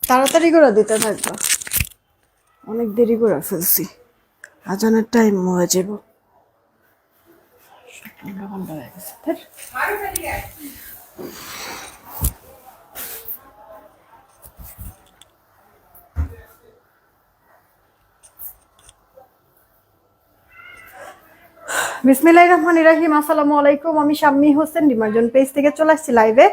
তাড়াতাড়ি করে দিতে থাকবা, অনেক দেরি করে ফেলছি, আজানের টাইম হয়ে যাব। বিসমিল্লাহির রহমানির রহিম। আসসালামু আলাইকুম, আমি শাম্মী হোসেন ডিমার্জন পেজ থেকে চলে আসছি লাইভে।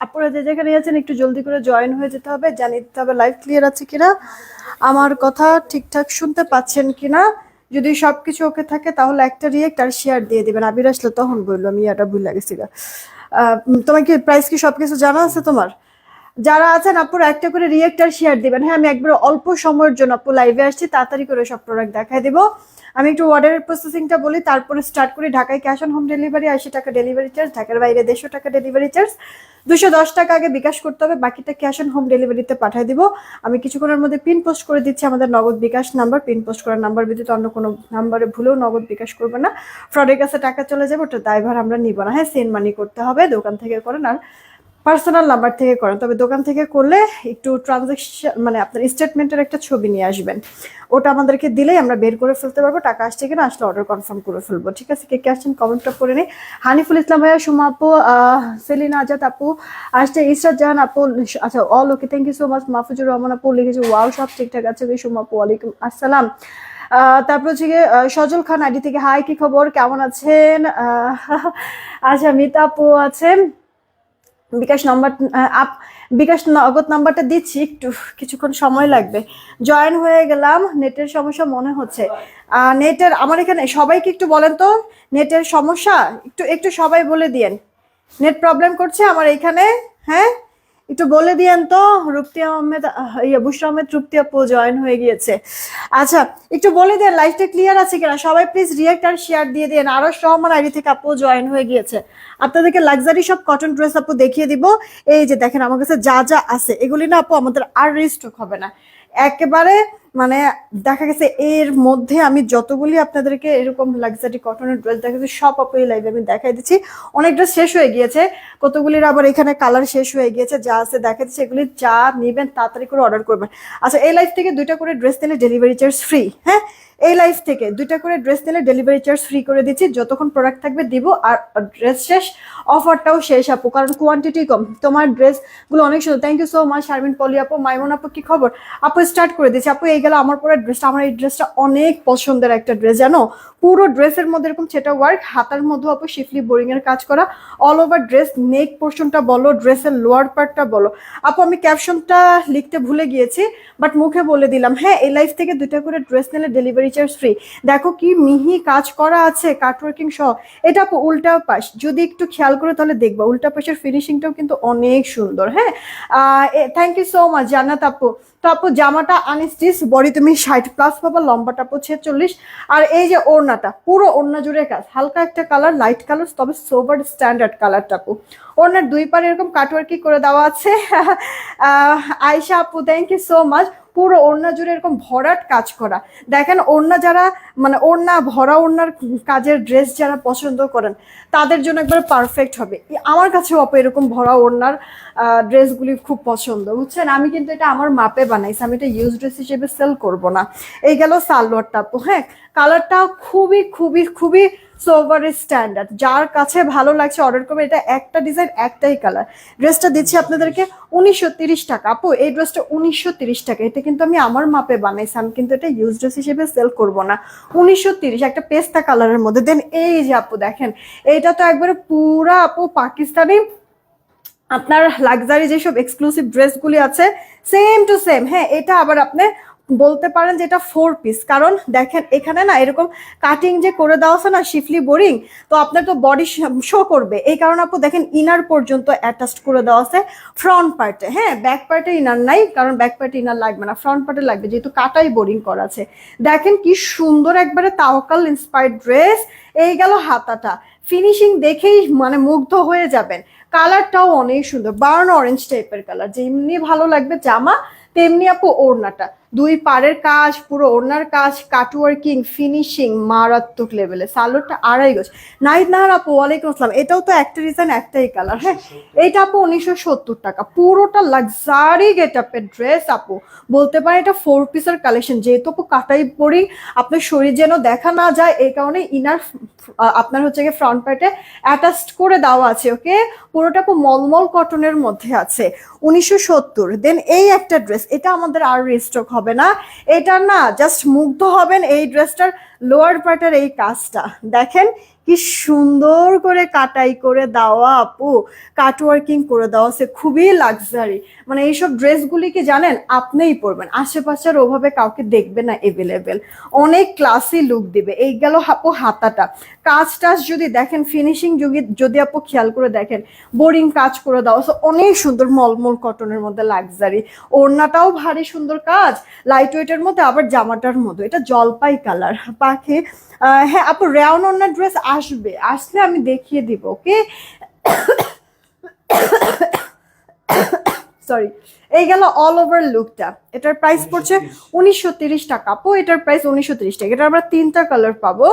আপনারা যে যেখানে আছেন একটু জলদি করে জয়েন হয়ে যেতে হবে, জানিয়ে দিতে হবে লাইভ ক্লিয়ার আছে কিনা, আমার কথা ঠিকঠাক শুনতে পাচ্ছেন কিনা। যদি সবকিছু ওকে থাকে তাহলে একটা রিয়েক্ট আর শেয়ার দিয়ে দিবেন। আবির আসলে তখন বললো, আমি এটা ভুল লাগেছি। তোমার কি প্রাইস কি সবকিছু জানা আছে তোমার? যারা আছেন আপুর একটা করে রিয়েক্ট আর শেয়ার দিবেন। হ্যাঁ, আমি একবার অল্প সময়ের জন্য আপু লাইভে আসছি, তাড়াতাড়ি করে সব প্রোডাক্ট দেখাই দিব। আমি একটু অর্ডারের প্রসেসিংটা বলি, তারপরে স্টার্ট করি। ঢাকায় ক্যাশ অন হোম ডেলিভারি, 80 টাকা ডেলিভারি চার্জ। ঢাকার বাইরে 150 টাকা ডেলিভারি চার্জ। 210 টাকা আগে বিকাশ করতে হবে, বাকিটা ক্যাশ অন হোম ডেলিভারিতে পাঠিয়ে দিব। আমি কিছুক্ষণের মধ্যে পিন পোস্ট করে দিচ্ছি আমাদের নগদ বিকাশ নাম্বার। পিন পোস্ট করার নাম্বার ব্যতীত অন্য কোনো নাম্বারে ভুলেও নগদ বিকাশ করবে না, ফ্রডের কাছে টাকা চলে যাবে, ওটা দায়ভার আমরা নিব না। হ্যাঁ, সেন্ড মানি করতে হবে, দোকান থেকে করেন আর পার্সোনাল নাম্বার থেকে করেন। তবে দোকান থেকে করলে একটু ট্রানজাকশন মানে আপনার স্টেটমেন্টের একটা ছবি নিয়ে আসবেন, ওটা আমাদেরকে দিলেই আমরা বের করে ফেলতে পারবো টাকা আসছে কিনা, আসলে অর্ডার কনফার্ম করে ফেলবো। ঠিক আছে, কে কে আসছেন কমেন্টটা করে নিই। হানিফুল ইসলাম ভাইয়া, সুমা আপু, সেলিনা আজাদ আপু আসছে, ইসরাত জাহান আপু, আচ্ছা all okay, thank you so much. Mahfuzur Rahman আপু লিখেছে ওয়াও সব ঠিকঠাক আছে। সুমা আপু ওয়ালাইকুম আসসালাম। তারপর হচ্ছে গিয়ে সজল খান আইডি থেকে হাই, কি খবর, কেমন আছেন? আচ্ছা মিতা আপু আছেন। বিকাশ নাম্বার বিকাশ নগদ নাম্বারটা দিচ্ছি, একটু কিছুক্ষণ সময় লাগবে। জয়েন হয়ে গেলাম, নেটের সমস্যা মনে হচ্ছে। নেটের আমার এখানে সবাইকে একটু বলেন তো, নেটের সমস্যা একটু একটু সবাই বলে দিয়েন, নেট প্রবলেম করছে আমার এইখানে। হ্যাঁ, একটু বলে দিয়েন তো। রুপ্তি আহমেদ, বুশরা আহমেদ, রুপ্তি আপু জয়েন হয়ে গিয়েছে। আচ্ছা, একটু বলে দেন লাইভটা ক্লিয়ার আছে কিনা। সবাই প্লিজ রিয়েক্ট আর শেয়ার দিয়ে দেন। আরশ রহমান আইডি থেকে আপু জয়েন হয়ে গিয়েছে। আপনাদেরকে লাক্সারি সব কটন ড্রেস আপু দেখিয়ে দিব। এই যে দেখেন আমার কাছে যা যা আছে, এগুলি না আপু আমাদের আর রিস্টক হবে না একেবারে। মানে দেখা গেছে এর মধ্যে আমি যতগুলি আপনাদেরকে এরকম লাক্সারি কটনের ড্রেস দেখাচ্ছি সব আপু এই লাইভে আমি দেখাই দিচ্ছি। অনেক ড্রেস শেষ হয়ে গিয়েছে, কতগুলির আবার এখানে কালার শেষ হয়ে গিয়েছে। যা আছে দেখা দিচ্ছি, এগুলি যা নেবেন তাড়াতাড়ি করে অর্ডার করবেন। আচ্ছা, এই লাইভ থেকে 2টা করে ড্রেস নিলে ডেলিভারি চার্জ ফ্রি। হ্যাঁ, এই লাইফ থেকে 2টা করে ড্রেস নিলে ডেলিভারি চার্জ ফ্রি করে দিচ্ছি, যতক্ষণ প্রোডাক্ট থাকবে দিব। আর ড্রেস শেষ, অফারটাও শেষ আপু, কারণ কোয়ান্টিটি কম। তোমার ড্রেসগুলো অনেক সুন্দর, thank you so much. Sharmin Poli আপু, মাইমন আপু কি খবর? আপু স্টার্ট করে দিচ্ছি। আপু এই গেল আমার পরে ড্রেসটা, আমার এই ড্রেসটা অনেক পছন্দের একটা ড্রেস জানো। পুরো ড্রেসের মধ্যে এরকম সেটা ওয়ার্ক, হাতার মধ্যে আপু শিফলি বোরিং এর কাজ করা, অল ওভার ড্রেস, নেক পোর্শনটা বলো, ড্রেসের লোয়ার পার্টটা বলো। আপু আমি ক্যাপশনটা লিখতে ভুলে গিয়েছি, বাট মুখে বলে দিলাম। হ্যাঁ, এই লাইফ থেকে 2টা করে ড্রেস নিলে ডেলিভারি চার্জ ফ্রি। দেখো কি মিহি কাজ করা আছে, কাটওয়ার্কিং সহ। এটা আপু উল্টা পাশ, যদি একটু খেয়াল করে তাহলে দেখবা উল্টা পাশের ফিনিশিংটাও কিন্তু অনেক সুন্দর। হ্যাঁ, থ্যাংক ইউ সো মাচ জান্নাত আপু। তো আপু জামাটা আনস্টিচ, বডি তুমি 60+ পাবা, লম্বাটা আপু 46। আর এই যে ওড়নাটা, পুরো ওড়না জুড়ে কাজ, হালকা একটা কালার, লাইট কালার, তবে সোবার স্ট্যান্ডার্ড কালারটা আপু। ওড়নার 2 পারে এরকম কাটওয়ার্কি করে দেওয়া আছে। আয়শা আপু থ্যাংক ইউ সো মাচ। পুরো ওড়না জুড়ে এরকম ভরাট কাজ করা। দেখেন ওড়না যারা মানে ওড়না ভরা ওড়নার কাজের ড্রেস যারা পছন্দ করেন তাদের জন্য একবার পারফেক্ট হবে। আমার কাছেও আপু এরকম ভরা ওড়নার ড্রেসগুলি খুব পছন্দ, বুঝছেন। আমি কিন্তু এটা আমার মাপে বানাইছি, আমি এটা ইউজ ড্রেস হিসেবে সেল করব না। এই গেল সালোয়ারটা আপু। হ্যাঁ, কালারটা খুবই খুবই খুবই সোভার স্ট্যান্ডার্ড, যার কাছে ভালো লাগছে অর্ডার করবে। এটা একটা ডিজাইন, একটাই কালার। ড্রেসটা দিচ্ছি আপনাদেরকে 1930 টাকা আপু। এই ড্রেসটা 1930 টাকা, এটা কিন্তু আমি আমার মাপে বানাইছি, আমি কিন্তু এটা ইউজ ড্রেস হিসেবে সেল করব না। 1930, একটা পেস্তা কালারের মধ্যে। দেন এই যে আপু দেখেন, এইটা তো একবারে পুরা আপু পাকিস্তানি আপনার লাক্সারি যেসব এক্সক্লুসিভ ড্রেসগুলি আছে সেম টু সেম। হ্যাঁ, এটা আবার আপনি বলতে পারেন যে এটা 4 পিস, কারণ দেখেন এখানে না এরকম কাটিং যে করে দেওয়া আছে না শিফলি বোরিং, তো আপনার তো বডি শো করবে, এই কারণে আপু দেখেন ইনার পর্যন্ত অ্যাটাচড করে দেওয়া আছে ফ্রন্ট পার্টে। হ্যাঁ, ব্যাক পার্টে ইনার নাই, কারণ ব্যাক পার্টে ইনার লাগবে না, ফ্রন্ট পার্টে লাগবে, যেহেতু কাটাই বোরিং করা আছে। দেখেন কি সুন্দর একবারে তাওয়াক্কাল ইন্সপায়ার্ড ড্রেস। এই গেল হাতাটা, ফিনিশিং দেখেই মানে মুগ্ধ হয়ে যাবেন। কালারটাও অনেক সুন্দর, বার্ন অরেঞ্জ টাইপের কালার, যেমনি ভালো লাগবে জামা তেমনি আপু ওড়নাটা। দুই পাড়ের কাজ, পুরো ওড়নার কাজ, কাটওয়ার্কিং, ফিনিশিং মারাত্মক লেভেলে। সালোয়ারটা 2.5 গজ। নাহিদ নাহার আপু ওয়ালাইকুম আসসালাম। এটাও তো একটা ডিজাইন একটাই কালার। হ্যাঁ, এইটা আপু 1970 টাকা, পুরোটা লাক্সারি গেট আপের ড্রেস আপু। বলতে পারেন এটা 4 পিসের কালেকশন। যেহেতু আপু কাটাই পরি, আপনার শরীর যেন দেখা না যায়, এই কারণে ইনার আপনার হচ্ছে গিয়ে ফ্রন্ট পার্টে অ্যাটাচড করে দেওয়া আছে। ওকে, পুরোটা আপু মলমল কটনের মধ্যে আছে, 1970। দেন এই একটা ড্রেস, এটা আমাদের আর রিস্টক হবে না। এটা না জাস্ট মুগ্ধ হবেন এই ড্রেসটার লোয়ার পার্টের এই কাজটা দেখেন, কি সুন্দর করে কাটাই করে দেওয়া আপু, কাটওয়ার্কিং করে দেওয়া আছে, খুবই লাক্সারি। মানে এইসব ড্রেসগুলি কি জানেন, আপনিই পরবেন, আশেপাশের ওভাবে কাউকে দেখবে না এভেলেবেল, অনেক ক্লাসি লুক দিবে। এই গেল আপু হাতাটা, কাজ টাজ যদি দেখেন, ফিনিশিং যদি আপু খেয়াল করে দেখেন, বোরিং কাজ করে দেওয়া আছে, অনেক সুন্দর মলমল কটনের মধ্যে লাক্সারি। ওড়নাটাও ভারী সুন্দর কাজ, লাইট ওয়েটের মধ্যে, আবার জামাটার মধ্যে এটা জলপাই কালার পাখি। হ্যাঁ আপু, রেওন ওড়নার ড্রেস আসবে, আসলে আমি দেখিয়ে দিব। ওকে, সরি। এই গেল অল ওভার লুকটা। এটার প্রাইস পড়ছে 1930 টাকা আপু, এটার প্রাইস 1930 টাকা। এটা আমরা 3টা কালার পাবো।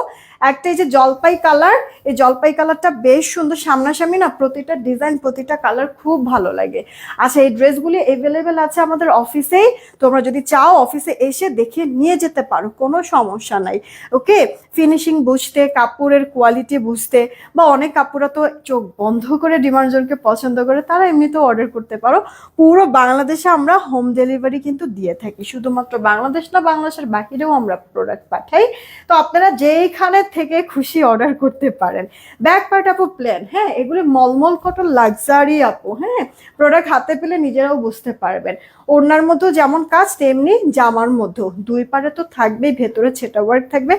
একটা এই যে জলপাই কালার, এই জলপাই কালারটা বেশ সুন্দর, সামনাসামনি না প্রতিটা ডিজাইন প্রতিটা কালার খুব ভালো লাগে। আচ্ছা, এই ড্রেসগুলি অ্যাভেলেবেল আছে আমাদের অফিসেই, তোমরা যদি চাও অফিসে এসে দেখে নিয়ে যেতে পারো, কোনো সমস্যা নাই। ওকে, ফিনিশিং বুঝতে, কাপড়ের কোয়ালিটি বুঝতে, বা অনেক কাপড়রা তো চোখ বন্ধ করে ডিমার্জনকে পছন্দ করে, তারা এমনিতেও অর্ডার করতে পারো। পুরো বাংলাদেশে আমরা হোম ডেলিভারি কিন্তু দিয়ে থাকি, শুধুমাত্র বাংলাদেশ না, বাংলাদেশের বাকিরেও আমরা প্রোডাক্ট পাঠাই। তো আপনারা যেইখানে থেকে খুশি অর্ডার করতে পারেন। ব্যাক পার্ট আপু প্লেন, হ্যাঁ এগুলো মলমল কটন লাক্সারি আপু। হ্যাঁ, প্রোডাক্ট হাতে পেলে নিজেরাও বুঝতে পারবেন। ওড়নার মধ্যেও যেমন কাজ, তেমনি জামার মধ্যেও দুই পারে তো থাকবেই, ভেতরে ছেটা ওয়ার্ক থাকবে,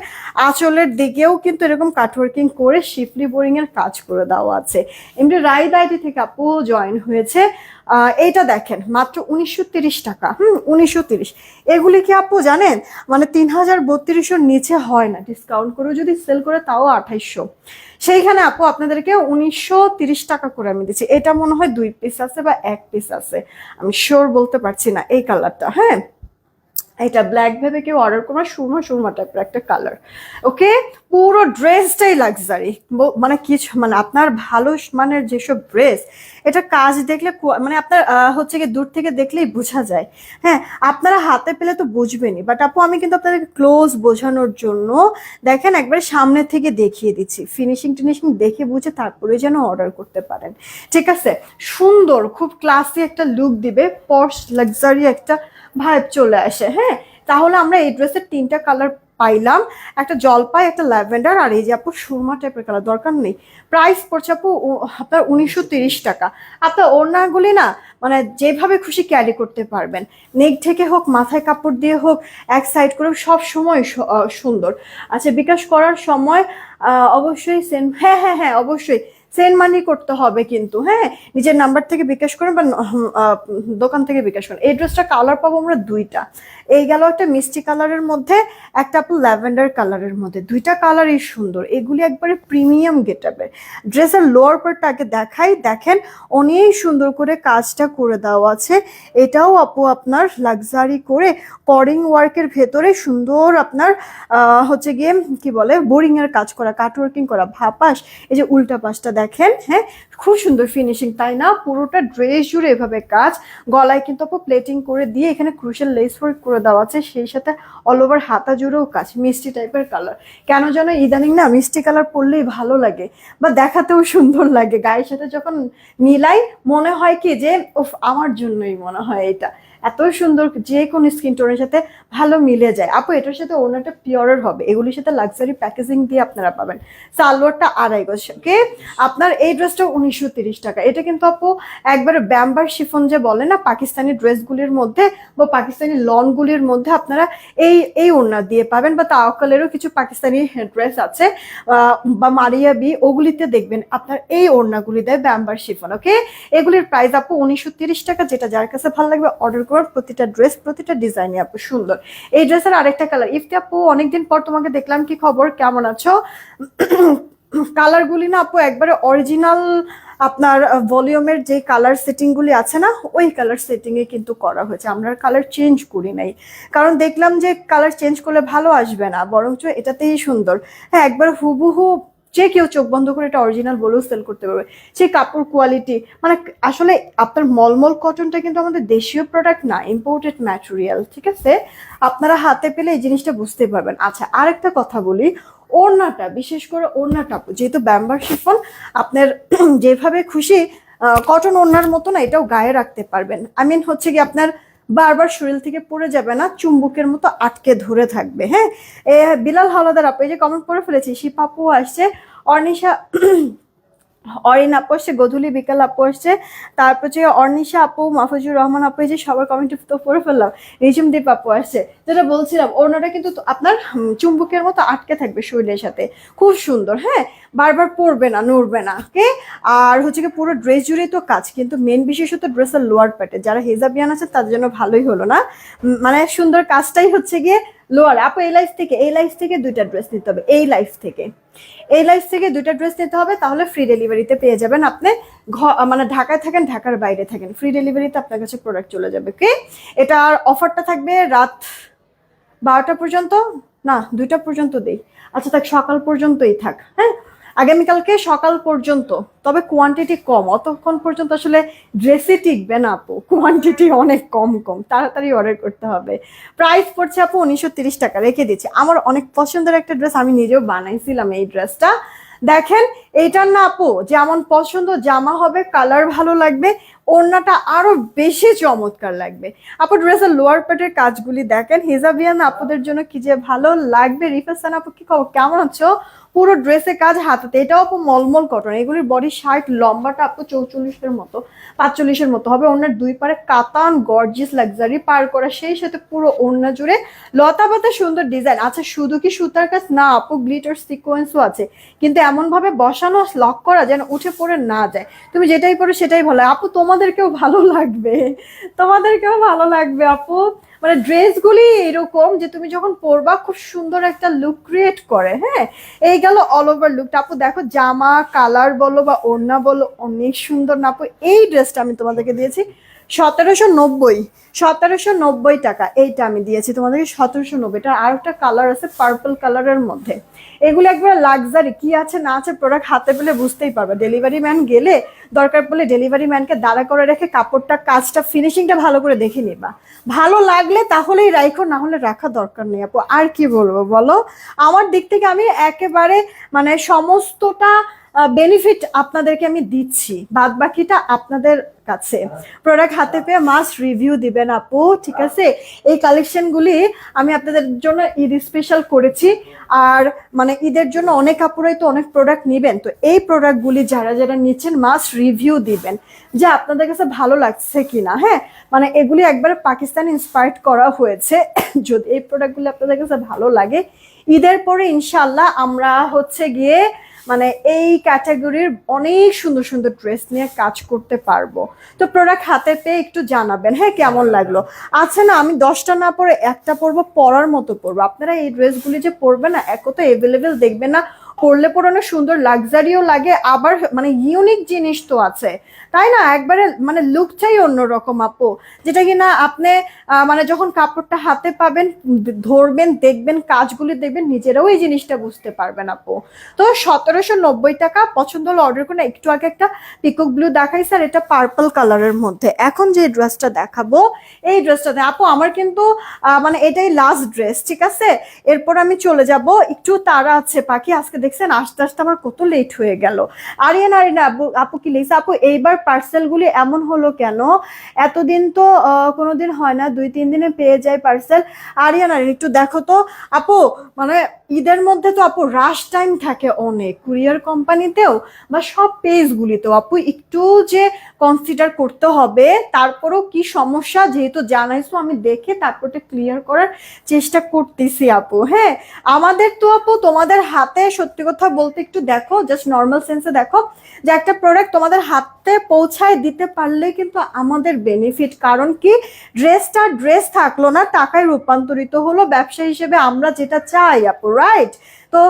আঁচলের দিকেও কিন্তু এরকম কাটওয়ার্কিং করে শিফলি বোরিং এর কাজ করে দেওয়া আছে। এমনি রাইড আইডি থেকে আপু জয়েন হয়েছে। এইটা দেখেন মাত্র 1930 টাকা। 1930। এগুলি কি আপু জানেন, মানে 3032 নিচে হয় না, ডিসকাউন্ট করে যদি সেল করে তাও 2800। সেইখানে আপু আপনাদেরকে 1930 টাকা করে আমি দিচ্ছি। এটা মনে হয় 2 পিস আছে বা 1 পিস আছে, আমি শিওর বলতে পারছি না। এই কালারটা, হ্যাঁ এটা ব্ল্যাক ভেবে কেউ অর্ডার করবে, সুরমা সুরমা টাইপের একটা কালার। ওকে, পুরো ড্রেসটাই লাক্সারি, মানে কিছু মানে আপনার ভালো মানের যেসব ড্রেস, এটা কাজ দেখলে মানে আপনার হচ্ছে কি দূর থেকে দেখলেই বোঝা যায়। হ্যাঁ, আপনারা হাতে পেলে তো বুঝবেনই, বাট আপু আমি কিন্তু আপনাদেরকে ক্লোজ বোঝানোর জন্য দেখেন একবার সামনে থেকে দেখিয়ে দিচ্ছি, ফিনিশিং টিনিশিং দেখে বুঝে তারপরে যেন অর্ডার করতে পারেন। ঠিক আছে, সুন্দর খুব ক্লাসি একটা লুক দিবে, পশ লাক্সারি একটা ভাইব চলে আসে। হ্যাঁ, তাহলে আমরা এই ড্রেসের 3টা কালার পাইলাম, একটা জলপাই, একটা ল্যাভেন্ডার, আর এই যে আপু সুরমা টাইপের কালার। দরকার নেই, প্রাইস পড়ছে আপু আপনার 1930 টাকা। আপনার ওড়নাগুলি না মানে যেভাবে খুশি ক্যারি করতে পারবেন, নেক থেকে হোক, মাথায় কাপড় দিয়ে হোক, এক সাইড করে, সব সময় সুন্দর। আচ্ছা, বিকাশ করার সময় অবশ্যই সেন্ড, হ্যাঁ হ্যাঁ হ্যাঁ অবশ্যই সেন্ড মানি করতে হবে কিন্তু। হ্যাঁ, নিজের নাম্বার থেকে বিকাশ করেন বা দোকান থেকে বিকাশ করেন। এই ড্রেসটা কালার পাবো আমরা 2টা। এই গেল একটা মিষ্টি কালারের মধ্যে, একটা আপু ল্যাভেন্ডার কালারের মধ্যে, 2টা কালারই সুন্দর। এগুলি একবারে প্রিমিয়াম গেটআপের। ড্রেসের লোয়ার পার্টটা আগে দেখাই, দেখেন অনেক সুন্দর করে কাজটা করে দেওয়া আছে। এটাও আপু আপনার লাক্সারি করে করিং ওয়ার্কের ভেতরে সুন্দর আপনার হচ্ছে গিয়ে কি বলে বোরিং এর কাজ করা, কাটওয়ার্কিং করা, ভাপাস। এই যে উল্টা পাশটা দেখেন, হ্যাঁ খুব সুন্দর ফিনিশিং, তাই না? পুরোটা ড্রেস জুড়ে এভাবে কাজ, গলায় কিন্তু আপু প্লেটিং করে দিয়ে এখানে ক্রুশাল লেস ওয়ার্ক করে দেওয়া আছে, সেই সাথে অল ওভার হাতা জুড়েও কাজ। মিষ্টি টাইপের কালার, কেন যেন ইদানিং না মিষ্টি কালার পরলেই ভালো লাগে বা দেখাতেও সুন্দর লাগে, গায়ের সাথে যখন মিলাই মনে হয় কি যে উফ আমার জন্যই মনে হয় এটা এত সুন্দর, যে কোনো স্কিন টোনের সাথে ভালো মিলে যায়। আপু এটার সাথে ওড়নাটা পিওরের হবে, এগুলির সাথে লাক্সারি প্যাকেজিং দিয়ে আপনারা পাবেন। সালোয়ারটা 2.5 গজ। ওকে, আপনার এই ড্রেসটা 1930 টাকা। এটা কিন্তু আপু একবারে ব্যাম্বার শিফন যে বলে না, পাকিস্তানি ড্রেসগুলির মধ্যে বা পাকিস্তানি লনগুলির মধ্যে আপনারা এই এই ওড়না দিয়ে পাবেন, বা তাওয়াক্কালেরও কিছু পাকিস্তানি ড্রেস আছে বা মারিয়া বি, ওগুলিতে দেখবেন আপনার এই ওড়নাগুলি দেয় ব্যাম্বার শিফন। ওকে, এগুলির প্রাইস আপু 1930 টাকা। যেটা যার কাছে ভালো লাগবে অর্ডার করুন। প্রতিটা ড্রেস প্রতিটা ডিজাইনই আপু সুন্দর। এই ড্রেসের আরেকটা কালার। ইফতি আপু অনেকদিন পর তোমাকে দেখলাম, কি খবর, কেমন আছো? কালারগুলি না আপু একবারে অরিজিনাল আপনার ভলিউমের যে কালার সেটিংগুলি আছে না, ওই কালার সেটিংয়ে কিন্তু করা হয়েছে, আমরা কালার চেঞ্জ করি নাই, কারণ দেখলাম যে কালার চেঞ্জ করলে ভালো আসবে না, বরঞ্চ এটাতেই সুন্দর। হ্যাঁ, একবার হুবহু যে কেউ চোখ বন্ধ করে এটা অরিজিনাল বলেও সেল করতে পারবে। সেই কাপড় কোয়ালিটি মানে আসলে আপনার মলমল কটনটা কিন্তু আমাদের দেশীয় প্রোডাক্ট না, ইম্পোর্টেড ম্যাটেরিয়াল, ঠিক আছে? আপনারা হাতে পেলে এই জিনিসটা বুঝতে পারবেন। আচ্ছা, আরেকটা কথা বলি, ওড়নাটা, বিশেষ করে ওড়নাটা, যেহেতু ব্যাম্বার শিফন, আপনার যেভাবে খুশি কটন ওড়নার মতো না, এটাও গায়ে রাখতে পারবেন। আই মিন হচ্ছে কি আপনার বারবার শরীর থেকে পড়ে যাবে না, চুম্বকের মতো আটকে ধরে থাকবে। হ্যাঁ, বিলাল হাওলাদার আপু এই যে কমেন্ট করে ফেলেছি, শিপাপু আসছে, অর্নিশা অরিন আপু আসছে, গধূলি বিকাল আপু আসছে, তারপর যে অর্নিশা আপু, মাহফুজুর রহমান আপু, এই যে সবার কমেন্ট তো পড়ে ফেললাম, রিজুম দীপ আপু আসছে। যেটা বলছিলাম, ওড়নাটা কিন্তু আপনার চুম্বকের মতো আটকে থাকবে শরীরের সাথে, খুব সুন্দর। হ্যাঁ, বারবার পরবে না, নড়বে না, কে আর হচ্ছে কি পুরো ড্রেস জুড়েই তো কাজ, কিন্তু মেন বিশেষত ড্রেসের লোয়ার প্যাটে যারা হেজাবিয়ান আছে তাদের জন্য ভালোই হলো না, মানে সুন্দর কাজটাই হচ্ছে গিয়ে লোয়ার। আপু এই লাইফ থেকে দুইটা ড্রেস নিতে হবে, এই লাইফ থেকে দুইটা ড্রেস নিতে হবে, তাহলে ফ্রি ডেলিভারিতে পেয়ে যাবেন আপনি। মানে ঢাকায় থাকেন, ঢাকার বাইরে থাকেন, ফ্রি ডেলিভারিতে আপনার কাছে প্রোডাক্ট চলে যাবে। কে এটার অফারটা থাকবে রাত 12টা পর্যন্ত, না 2টা পর্যন্ত দেই, আচ্ছা থাক, সকাল পর্যন্তই থাক। হ্যাঁ, আগামীকালকে সকাল পর্যন্ত, তবে কোয়ান্টিটি কম, অতক্ষণ পর্যন্ত আসলে ড্রেসই টিকবে না আপু, কোয়ান্টিটি অনেক কম, তাড়াতাড়ি অর্ডার করতে হবে। প্রাইস পড়ছে আপু 1930 টাকা, রেখে দিচ্ছি। আমার অনেক পছন্দের একটা ড্রেস, আমি নিজেও বানাইছিলাম এই ড্রেসটা, দেখেন এইটার না আপু যেমন পছন্দ, জামা হবে, কালার ভালো লাগবে, ওড়নাটা আরো বেশি চমৎকার লাগবে। আপু ড্রেসের লোয়ার প্যাটের কাজগুলি দেখেন, হিজাবিয়ান আপুদের জন্য কি যে ভালো লাগবে। রিফাসান আপু কি খবর, কেমন আছো? পুরো ড্রেসে কাজ হাতাতে, এটাও আপু মলমল কটন, এগুলির বডি শার্ট লম্বাটা আপু 44-এর মতো, 45-এর মতো হবে। ওড়নার দুই পারে কাতান গর্জিয়াস লাক্সারি পার করা, সেই সাথে পুরো ওড়না জুড়ে লতা পাতা সুন্দর ডিজাইন। আচ্ছা, শুধু কি সুতার কাজ না আপু, গ্লিটার সিকোয়েন্সও আছে, কিন্তু এমন ভাবে বসানো লক করা যেন উঠে পড়ে না যায়, তুমি যেটাই পড়ো সেটাই ভালো আপু, তোমাদেরকেও ভালো লাগবে, তোমাদেরকেও ভালো লাগবে আপু। মানে ড্রেসগুলি এরকম যে তুমি যখন পরবা খুব সুন্দর একটা লুক ক্রিয়েট করে। হ্যাঁ, এই গেল অল ওভার লুকটা। আপু দেখো জামা কালার বলো বা ওড়না বলো অনেক সুন্দর না আপু। এই ড্রেসটা আমি তোমাদেরকে দিয়েছি 1790 টাকা, এইটা আমি দিয়েছি তোমাদেরকে 1790। এটা আর একটা কালার আছে পার্পল কালারের মধ্যে, এগুলো একবার লাক্সারি, কি আছে না আছে প্রোডাক্ট হাতে পেলে বুঝতেই পারবে। ডেলিভারি ম্যান গেলে দরকার পড়লে ডেলিভারি ম্যানকে দাঁড়া করে রেখে কাপড়টা, কাজটা, ফিনিশিংটা ভালো করে দেখে নিবা, ভালো লাগলে তাহলেই রাখো, না হলে রাখা দরকার নেই আপু। আর কি বলবো বলো, আমার দিক থেকে আমি একেবারে মানে সমস্তটা বেনিফিট আপনাদেরকে আমি দিচ্ছি, বাদ বাকিটা আপনাদের কাছে। প্রোডাক্ট হাতে পেয়ে মাস্ট রিভিউ দিবেন আপু, ঠিক আছে? এই কালেকশনগুলি আমি আপনাদের জন্য ঈদ স্পেশাল করেছি, আর মানে ঈদের জন্য অনেক আপুরাই তো অনেক প্রোডাক্ট নেবেন, তো এই প্রোডাক্টগুলি যারা যারা নিচ্ছেন মাস্ট রিভিউ দিবেন যে আপনাদের কাছে ভালো লাগছে কিনা। হ্যাঁ, মানে এগুলি একবারে পাকিস্তান ইন্সপায়ার্ড করা হয়েছে। যদি এই প্রোডাক্টগুলি আপনাদের কাছে ভালো লাগে, ঈদের পরে ইনশাল্লাহ আমরা হচ্ছে গিয়ে মানে এই ক্যাটাগরির অনেক সুন্দর সুন্দর ড্রেস নিয়ে কাজ করতে পারবো। তো প্রোডাক্ট হাতে পেয়ে একটু জানাবেন হ্যাঁ কেমন লাগলো। আচ্ছা না, আমি 10টা না পরে একটা পরবো, পরার মতো পরবো। আপনারা এই ড্রেসগুলি যে পরবে না, এক তো এভেলেবেল দেখবেন না, পরলে পরানো সুন্দর লাক্সারিও লাগে, আবার মানে ইউনিক জিনিস তো আছে, তাই না? একবারে মানে লুকটাই অন্যরকম আপু, যেটা কিনা আপনি মানে যখন কাপড়টা হাতে পাবেন, ধরবেন, দেখবেন, কাজগুলি দেখবেন, নিজেরাও এই জিনিসটা বুঝতে পারবেন আপু। তো 1790 টাকা, পছন্দ হলে অর্ডার করুন। একটু আগে একটা পিকক ব্লু দেখাই স্যার, এটা পার্পল কালারের মধ্যে। এখন যে ড্রেসটা দেখাবো, এই ড্রেসটাতে আপু আমার কিন্তু মানে এটাই লাস্ট ড্রেস, ঠিক আছে? এরপর আমি চলে যাব, একটু তাড়া আছে পাখি, আজকে দেখছেন আস্তে আস্তে আমার কত লেট হয়ে গেল। আরিয়ানা আপু কি লিখছে আপু, এইবার পার্সেলগুলি এমন হলো কেন? এতদিন তো কোনোদিন হয় না, 2-3 দিনে পেয়ে যায় পার্সেল। আরিয়ানা একটু দেখো তো আপু, মানে ঈদের মধ্যে তো আপু রাশ টাইম থাকে অনেক, কুরিয়ার কোম্পানিতেও বা সব পেজগুলিতেও আপু একটু যে কনসিডার করতে হবে। তারপরও কি সমস্যা যেহেতু জানাইছো, আমি দেখে তারপরটা ক্লিয়ার করার চেষ্টা করতেছি আপু। হ্যাঁ, আমাদের তো আপু তোমাদের হাতে সত্যি কথা বলতে একটু দেখো, জাস্ট নর্মাল সেন্সে দেখো যে একটা প্রোডাক্ট তোমাদের হাতে পৌঁছায় দিতে পারলে কিন্তু আমাদের বেনিফিট। কারণ কি, ড্রেসটা ড্রেস থাকলো না, টাকায় রূপান্তরিত হলো, ব্যবসা হিসেবে আমরা যেটা চাই আপু, রাইট? তো তো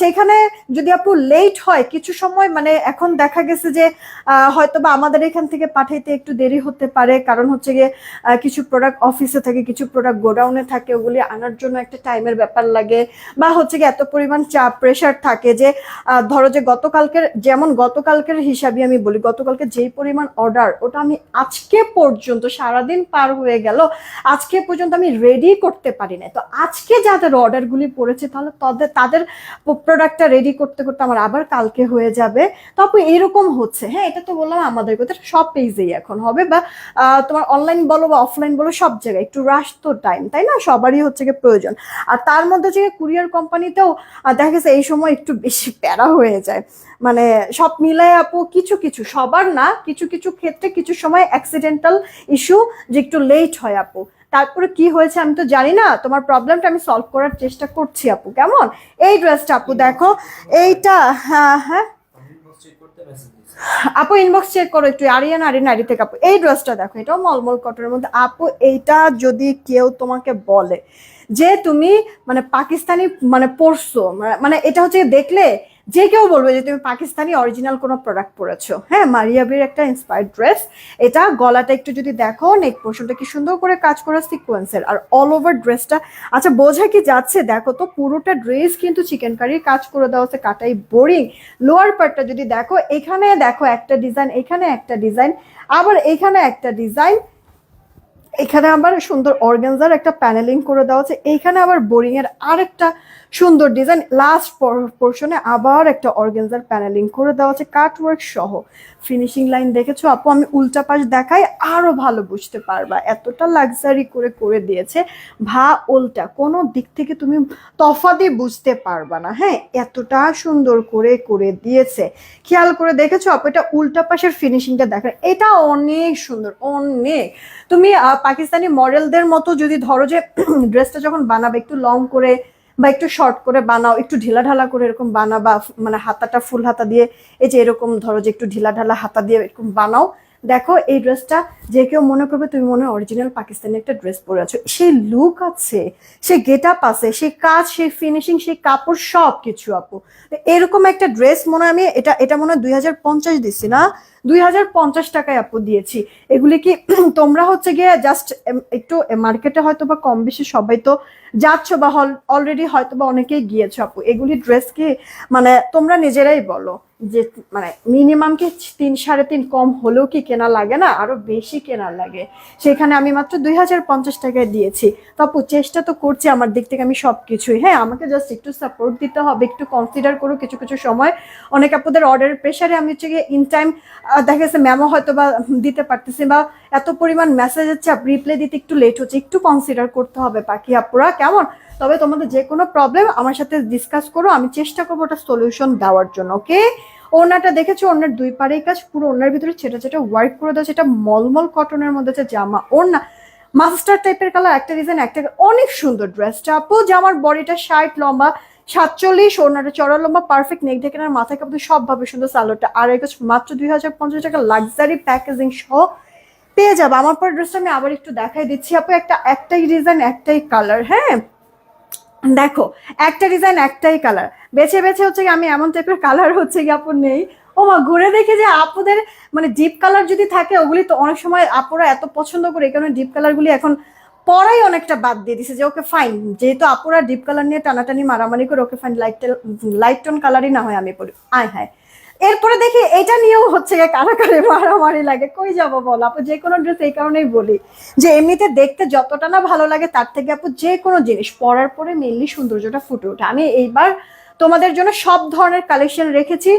সেখানে যদি আপু লেট হয় কিছু সময়, মানে এখন দেখা গেছে যে হয়তো বা আমাদের এখান থেকে পাঠাইতে একটু দেরি হতে পারে, কারণ হচ্ছে গিয়ে কিছু প্রোডাক্ট অফিসে থাকে, কিছু প্রোডাক্ট গোডাউনে থাকে, ওগুলি আনার জন্য একটা টাইমের ব্যাপার লাগে, বা হচ্ছে গিয়ে এত পরিমাণ চাপ প্রেশার থাকে যে ধরো যে গতকালকের হিসাবে আমি বলি, গতকালকে যেই পরিমাণ অর্ডার, ওটা আমি আজকে পর্যন্ত সারাদিন পার হয়ে গেল, আজকে পর্যন্ত আমি রেডি করতে পারি না। তো আজকে যাদের অর্ডারগুলি পড়েছে তাহলে তাদের প্রোডাক্টটা রেডি করতে করতে আমার আবার কালকে হয়ে যাবে। তারপর এরকম হচ্ছে। হ্যাঁ, এটা তো বললাম আমাদের কথা, সব পেজেই এখন হবে, বা তোমার অনলাইন বলো বা অফলাইন বলো, সব জায়গায় একটু রাশ তো টাইম, তাই না? সবারই হচ্ছে গিয়ে প্রয়োজন। আর তার মধ্যে যে কুরিয়ার কোম্পানিতেও দেখা গেছে এই সময় একটু বেশি প্যারা হয়ে যায়, মানে সব মিলায় আপু, কিছু কিছু, সবার না, কিছু কিছু ক্ষেত্রে কিছু সময় অ্যাক্সিডেন্টাল ইস্যু যে একটু লেট হয় আপু। তারপরে কি হয়েছে আমি তো জানি না, তোমার প্রবলেমটা আমি সলভ করার চেষ্টা করছি আপু। কেমন এই ড্রেসটা আপু? দেখো এইটা, হ্যাঁ হ্যাঁ আপু ইনবক্স চেক করো একটু, আরিয়ান আরি থেকে আপু। এই ড্রেসটা দেখো, এটাও মলমল কটনের মধ্যে আপু। এইটা যদি কেউ তোমাকে বলে যে তুমি মানে পাকিস্তানি মানে পরছো, মানে এটা হচ্ছে দেখলে যে কেউ বলবে যে তুমি পাকিস্তানি অরিজিনাল কোনো প্রোডাক্ট পরেছো। হ্যাঁ, মারিয়াবির একটা ইন্সপায়ার্ড ড্রেস এটা। গলাটা একটু যদি দেখো, নেক পোর্শনটা কি সুন্দর করে কাজ করা সিকোয়েন্সের, আর অল ওভার ড্রেসটা, আচ্ছা বোঝা কি যাচ্ছে? দেখো তো পুরোটা ড্রেস কিন্তু চিকেন কারির কাজ করে দেওয়া হচ্ছে, কাটাই বোরিং। লোয়ার পার্টটা যদি দেখো, এখানে দেখো একটা ডিজাইন, এখানে একটা ডিজাইন, আবার এখানে একটা ডিজাইন, এখানে আবার সুন্দর অর্গানজার একটা প্যানেলিং করে দেওয়া আছে, এইখানে আবার বোরিং এর আরেকটা সুন্দর ডিজাইন, লাস্ট পোর্শনে আবার একটা অর্গানজার প্যানেলিং করে দেওয়া আছে কাট ওয়ার্ক সহ। ফিনিশিং লাইন দেখেছো আপু? আমি উল্টা পাশ দেখাই, আরো ভালো বুঝতে পারবা, এতটা লাক্সারি করে করে দিয়েছে। উল্টা কোনো দিক থেকে তুমি তফাৎই বুঝতে পারবা না। হ্যাঁ, এতটা সুন্দর করে করে দিয়েছে, খেয়াল করে দেখেছো আপু? এটা উল্টা পাশের ফিনিশিংটা দেখা, এটা অনেক সুন্দর, অনেক। তুমি পাকিস্তানি মডেলদের মতো যদি ধরো যে ড্রেসটা যখন বানাবে একটু লং করে বা একটু শর্ট করে বানাও, একটু ঢিলা ঢালা করে এরকম বানাবা, মানে হাতাটা ফুল হাতা দিয়ে, এই যে এরকম ধরো যে একটু ঢিলা ঢালা হাতা দিয়ে এরকম বানাও, দেখো এই ড্রেসটা যে কেউ মনে করবে তুমি মনে হয় অরিজিনাল পাকিস্তানি একটা ড্রেস পরে আছো। সেই লুক আছে, সেই গেট আপ আছে, সেই কাজ, সেই ফিনিশিং, সেই কাপড়, সব কিছু আপু। এরকম একটা ড্রেস মনে হয় আমি এটা এটা মনে হয় 2050 দিছি না, 2050 টাকায় আপু দিয়েছি। এগুলি কি তোমরা হচ্ছে গিয়ে জাস্ট একটু মার্কেটে হয়তো বা কম বেশি সবাই তো যাচ্ছ, বা অলরেডি হয়তো বা অনেকেই গিয়েছো আপু। এগুলি ড্রেস কি মানে তোমরা নিজেরাই বলো যে মানে মিনিমাম কি 3-3.5 কম হলেও কি কেনা লাগে না? আরো বেশি কেনা লাগে। সেখানে আমি মাত্র 2050 টাকায় দিয়েছি। তো আপু চেষ্টা তো করছি আমার দিক থেকে আমি সবকিছুই। হ্যাঁ, আমাকে জাস্ট একটু সাপোর্ট দিতে হবে, একটু কনসিডার করো। কিছু কিছু সময় অনেক আপুদের অর্ডারের প্রেশারে আমি হচ্ছে গিয়ে ইন টাইম দেখা গেছে ম্যামও হয়তো বা দিতে পারতেছি, বা এত পরিমাণ মেসেজ হচ্ছে রিপ্লাই দিতে একটু লেট হচ্ছে, একটু কনসিডার করতে হবে পাখি আপুরা। কেমন? তবে তোমাদের যে কোনো প্রবলেম আমার সাথে ডিসকাস করো, আমি চেষ্টা করবো ওটা সলিউশন দেওয়ার জন্য। ওকে, ওড়নাটা দেখেছো? ওড়নার দুই পাড়েই কাজ, পুরো ওড়নার ভিতরে ছেটা ছেটা ওয়ার্ক করে দেওয়া, সেটা মলমল কটনের মধ্যে যে জামা। ওড়না মাস্টার টাইপের কালার, একটা ডিজাইন, একটা অনেক সুন্দর ড্রেসটা আপু। জামার বডিটা 60, লম্বা 47, ওড়নাটা চড়া লম্বা, পারফেক্ট নেক ঢেকে আর মাথায় কাপড় সবভাবে সুন্দর। সালোয়ারটা আর মাত্র 2050 টাকা, লাক্সারি প্যাকেজিং সহ পেয়ে যাবে। আমার পর ড্রেসটা আমি আবার একটু দেখাই দিচ্ছি আপু। একটাই ডিজাইন, একটাই কালার। হ্যাঁ, দেখো একটা ডিজাইন, একটাই কালার, বেছে বেছে হচ্ছে আমি এমন টাইপের কালার হচ্ছে কি আপু নেই। ও মা, ঘুরে দেখে যে আপুদের মানে ডিপ কালার যদি থাকে, ওগুলি তো অনেক সময় আপুরা এত পছন্দ করে, এই কারণে ডিপ কালার গুলি এখন পরাই অনেকটা বাদ দিয়ে দিছে, যে ওকে ফাইন, যেহেতু আপুরা ডিপ কালার নিয়ে টানাটানি মারামারি করে, ওকে ফাইন লাইট টোন কালারই না হয় আমি পরি। আয় হ্যাঁ, এরপরে দেখি এটা নিয়েও হচ্ছে কারাকারি মারামারি লাগে। কই যাবো বল আপু, যে কোনো ড্রেস এই কারণেই বলি যে এমনিতে দেখতে যতটা না ভালো লাগে, তার থেকে আপু যে কোনো জিনিস পরার পরে মেনলি সৌন্দর্যটা ফুটে ওঠে। আমি এইবার তোমাদের জন্য সব ধরনের কালেকশন রেখেছি,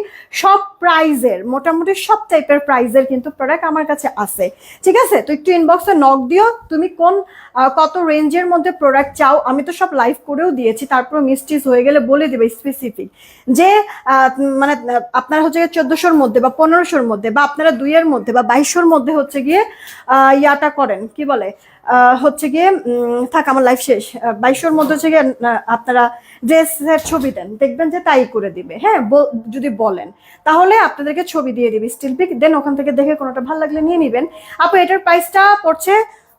সব প্রাইজের, মোটামুটি সব টাইপের প্রাইজের কিন্তু প্রোডাক্ট আমার কাছে আছে। ঠিক আছে, তো একটু ইনবক্সে নক দিও, তুমি কোন কত রেঞ্জের মধ্যে প্রোডাক্ট চাও। আমি তো সব লাইভ করেও দিয়েছি, তারপর মিস্টেজ হয়ে গেলে বলে দেবে স্পেসিফিক যে মানে আপনারা হচ্ছে 1400-র মধ্যে বা 1500-র মধ্যে, বা আপনারা 2-এর মধ্যে বা 2200-র মধ্যে হচ্ছে গিয়ে ইয়াটা করেন, কি বলে হচ্ছে গিয়ে থাক আমার লাইফ শেষ, 2200-র মধ্যে হচ্ছে গিয়ে আপনারা ড্রেসের ছবি দেন, দেখবেন যে তাই করে দিবে। হ্যাঁ, যদি বলেন তাহলে আপনাদেরকে ছবি দিয়ে দিবে স্টিল পিক, দেন ওখান থেকে দেখে কোনোটা ভালো লাগলে নিয়ে নিবেন আপু। এটার প্রাইসটা পড়ছে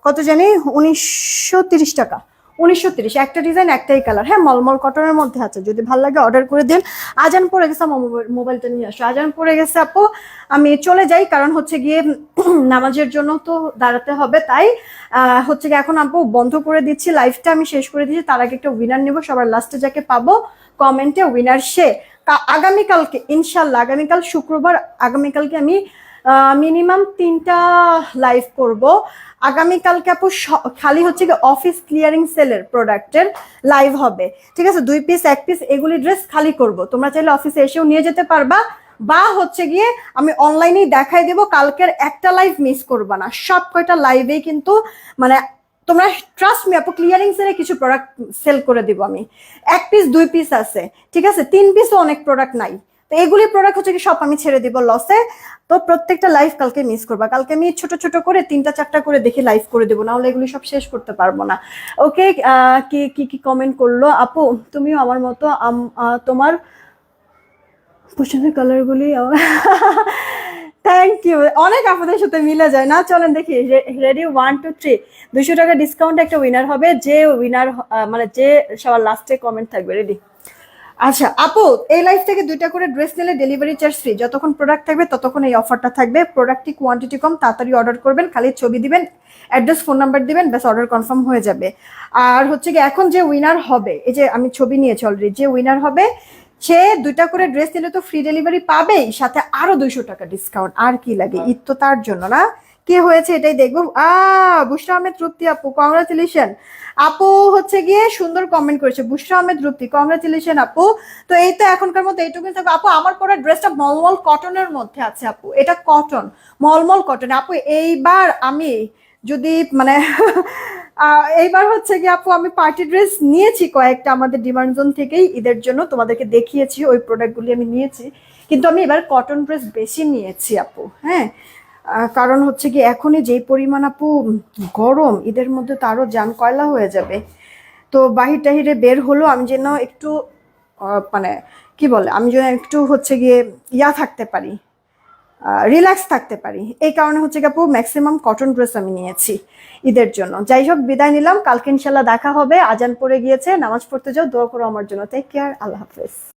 কত জানি, 1930 টাকা। 1930, একটা ডিজাইন একটাই কালার। হ্যাঁ, মলমল কটনের মধ্যে আছে, যদি ভালো লাগে অর্ডার করে দিন। আজান পড়ে গেছে, আমার মোবাইলটা নিয়ে আসো। আজান পড়ে গেছে আপু, আমি চলে যাই, কারণ হচ্ছে গিয়ে নামাজের জন্য তো দাঁড়াতে হবে, তাই হচ্ছে গিয়ে এখন আপু বন্ধ করে দিচ্ছি, লাইভটা আমি শেষ করে দিচ্ছি। তার আগে একটা উইনার নেবো, সবার লাস্টে যাকে পাবো কমেন্টে উইনার সে। আগামীকালকে ইনশাল্লাহ, আগামীকাল শুক্রবার, আগামীকালকে আমি মিনিমাম 3টা লাইভ করব। আগামীকালকে আপু খালি হচ্ছে কি অফিস ক্লিয়ারিং সেলের প্রোডাক্টের লাইভ হবে, ঠিক আছে? 2 পিস 1 পিস এগুলি ড্রেস খালি করব, তোমরা চাইলে অফিসে এসেও নিয়ে যেতে পারবা, বা হচ্ছে গিয়ে আমি অনলাইনেই দেখাই দেবো। কালকের একটা লাইভ মিস করবা না, সব কয়টা লাইভেই কিন্তু মানে তোমরা ট্রাস্ট মি আপু, ক্লিয়ারিং সেলে কিছু প্রোডাক্ট সেল করে দিব আমি। 1 পিস 2 পিস আছে, ঠিক আছে? 3 পিসও অনেক প্রোডাক্ট নাই, তো এগুলি প্রোডাক্ট হচ্ছে কি সব আমি ছেড়ে দিব লসে। তো প্রত্যেকটা লাইভ কালকে মিস করবা, কালকে আমি ছোট ছোট করে 3টা 4টা করে দেখে লাইভ করে দেবো, নাহলে এগুলি সব শেষ করতে পারবো না। ওকে, কি কি কি কমেন্ট করলো আপু, তুমিও আমার মতো, তোমার পছন্দের কালারগুলি থ্যাংক ইউ, অনেক আপনাদের সাথে মিলে যায় না। চলেন দেখি, রেডি 1 2 3, 200 টাকা ডিসকাউন্ট একটা উইনার হবে, যে উইনার মানে যে সবার লাস্টে কমেন্ট থাকবে। রেডি? আচ্ছা আপু, এই লাইফ থেকে 2টা করে ড্রেস নিলে ডেলিভারি চার্জ ফ্রি, যতক্ষণ প্রোডাক্ট থাকবে ততক্ষণ এই অফারটা থাকবে। প্রোডাক্টটি কোয়ান্টিটি কম, তাড়াতাড়ি অর্ডার করবেন, খালি ছবি দিবেন, অ্যাড্রেস ফোন নাম্বার দিবেন, ব্যাস অর্ডার কনফার্ম হয়ে যাবে। আর হচ্ছে কি এখন যে উইনার হবে, এই যে আমি ছবি নিয়েছি অলরেডি, যে উইনার হবে সে 2টা করে ড্রেস নিলে তো ফ্রি ডেলিভারি পাবেই, সাথে আরো 200 টাকা ডিসকাউন্ট। আর কি লাগে, ঈদ তো তার জন্য না। কে হয়েছে এটাই দেখবো। বুশরা আহমেদ রূপ্তি আপু, কংগ্রাচুলেশন আপু, হচ্ছে গিয়ে সুন্দর কমেন্ট করেছে বুশরা আহমেদ রূপ্তি, কংগ্রাচুলেশন আপু। তো এই তো এখনকার মতো এইটুকুই থাকবে আপু। আমার পরে ড্রেসটা মলমল কটনের মধ্যে আছে আপু, এটা কটন, মলমল কটন আপু। এইবার আমি যদি মানে এইবার হচ্ছে কি আপু, আমি পার্টি ড্রেস নিয়েছি কয়েকটা আমাদের ডিমান্ড জোন থেকেই ঈদের জন্য, তোমাদেরকে দেখিয়েছি ওই প্রোডাক্টগুলি আমি নিয়েছি, কিন্তু আমি এবার কটন ড্রেস বেশি নিয়েছি আপু। হ্যাঁ, কারণ হচ্ছে কি এখনই যেই পরিমাণ আপু গরম, ঈদের মধ্যে তো আরো জান কয়লা হয়ে যাবে। তো বাহির টাহিরে বের হলো আমি যেন একটু মানে কি বলে, আমি যেন একটু হচ্ছে গিয়ে থাকতে পারি, রিল্যাক্স থাকতে পারি, এই কারণে হচ্ছে কি আপু ম্যাক্সিমাম কটন ড্রেস আমি নিয়েছি ঈদের জন্য। যাই হোক, বিদায় নিলাম, কালকে ইনশাল্লাহ দেখা হবে। আজান পড়ে গিয়েছে, নামাজ পড়তে যাও, দোয়া করো আমার জন্য। টেক কেয়ার, আল্লাহ হাফেজ।